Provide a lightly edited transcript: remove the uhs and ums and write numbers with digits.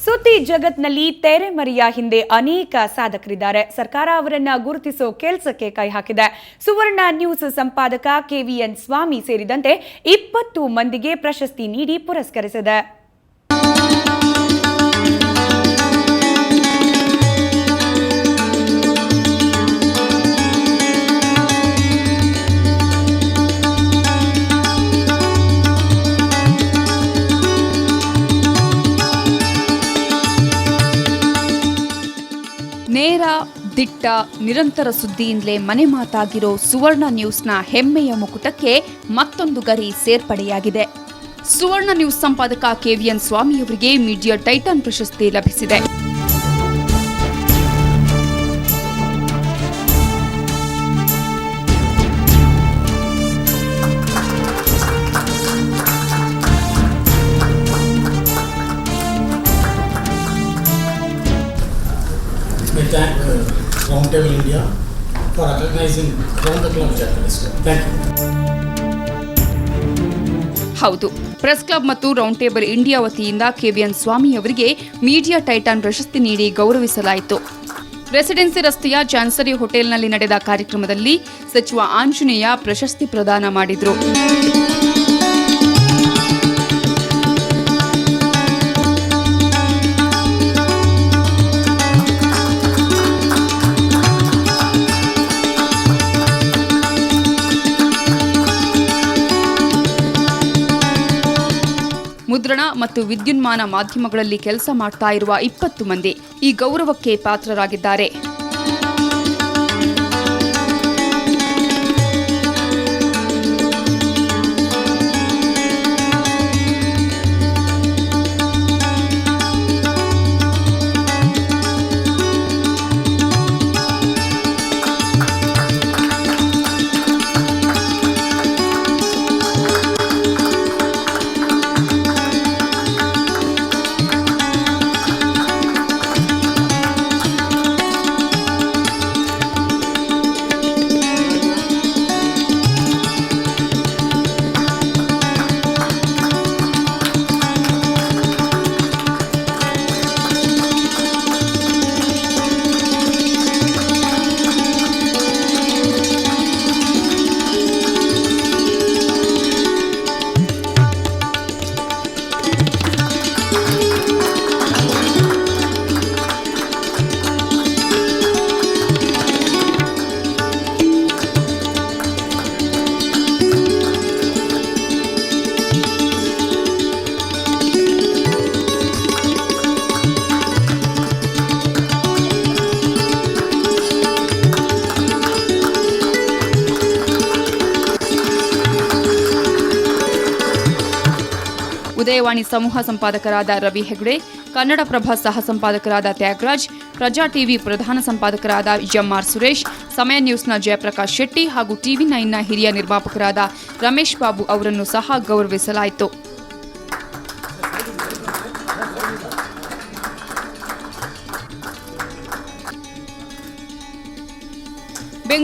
ಸುದ್ದಿ ಜಗತ್ನಲ್ಲಿ ತೆರೆಮರೆಯ ಹಿಂದೆ ಅನೇಕ ಸಾಧಕರಿದ್ದಾರೆ. ಸರ್ಕಾರ ಅವರನ್ನ ಗುರುತಿಸೋ ಕೆಲಸಕ್ಕೆ ಕೈ ಹಾಕಿದೆ. ಸುವರ್ಣ ನ್ಯೂಸ್ ಸಂಪಾದಕ KVN ಸ್ವಾಮಿ ಸೇರಿದಂತೆ 20 ಮಂದಿಗೆ ಪ್ರಶಸ್ತಿ ನೀಡಿ ಪುರಸ್ಕರಿಸಿದೆ. ನೇರ, ದಿಟ್ಟ, ನಿರಂತರ ಸುದ್ದಿಯಿಂದಲೇ ಮನೆ ಮಾತಾಗಿರೋ ಸುವರ್ಣ ನ್ಯೂಸ್ನ ಹೆಮ್ಮೆಯ ಮುಕುಟಕ್ಕೆ ಮತ್ತೊಂದು ಗರಿ ಸೇರ್ಪಡೆಯಾಗಿದೆ. ಸುವರ್ಣ ನ್ಯೂಸ್ ಸಂಪಾದಕ KVN ಸ್ವಾಮಿಯವರಿಗೆ ಮೀಡಿಯಾ ಟೈಟನ್ ಪ್ರಶಸ್ತಿ ಲಭಿಸಿದೆ. I thank Roundtable India for recognizing Round the Clock journalists. Thank you. ಹೌದು, ಪ್ರೆಸ್ ಕ್ಲಬ್ ಮತ್ತು ರೌಂಡ್ ಟೇಬಲ್ ಇಂಡಿಯಾ ವತಿಯಿಂದ KVN ಸ್ವಾಮಿ ಅವರಿಗೆ ಮೀಡಿಯಾ ಟೈಟನ್ ಪ್ರಶಸ್ತಿ ನೀಡಿ ಗೌರವಿಸಲಾಯಿತು. ರೆಸಿಡೆನ್ಸಿ ರಸ್ತೆಯ ಚಾನ್ಸರಿ ಹೋಟೆಲ್ನಲ್ಲಿ ನಡೆದ ಕಾರ್ಯಕ್ರಮದಲ್ಲಿ ಸಚಿವ ಆಂಜನೇಯ ಪ್ರಶಸ್ತಿ ಪ್ರದಾನ ಮಾಡಿದರು. ಮುದ್ರಣ ಮತ್ತು ವಿದ್ಯುನ್ಮಾನ ಮಾಧ್ಯಮಗಳಲ್ಲಿ ಕೆಲಸ ಮಾಡ್ತಾ ಇರುವ 20 ಮಂದಿ ಈ ಗೌರವಕ್ಕೆ ಪಾತ್ರರಾಗಿದ್ದಾರೆ. ಉದಯವಾಣಿ ಸಮೂಹ ಸಂಪಾದಕರಾದ ರವಿ ಹೆಗ್ಡೆ, ಕನ್ನಡಪ್ರಭ ಸಹ ಸಂಪಾದಕರಾದ ತ್ಯಾಗರಾಜ್, ಪ್ರಜಾ ಟಿವಿ ಪ್ರಧಾನ ಸಂಪಾದಕರಾದ MR ಸುರೇಶ್, ಸಮಯ ನ್ಯೂಸ್ನ ಜಯಪ್ರಕಾಶ್ ಶೆಟ್ಟಿ ಹಾಗೂ TV9ನ ಹಿರಿಯ ನಿರ್ಮಾಪಕರಾದ ರಮೇಶ್ ಬಾಬು ಅವರನ್ನು ಸಹ ಗೌರವಿಸಲಾಯಿತು.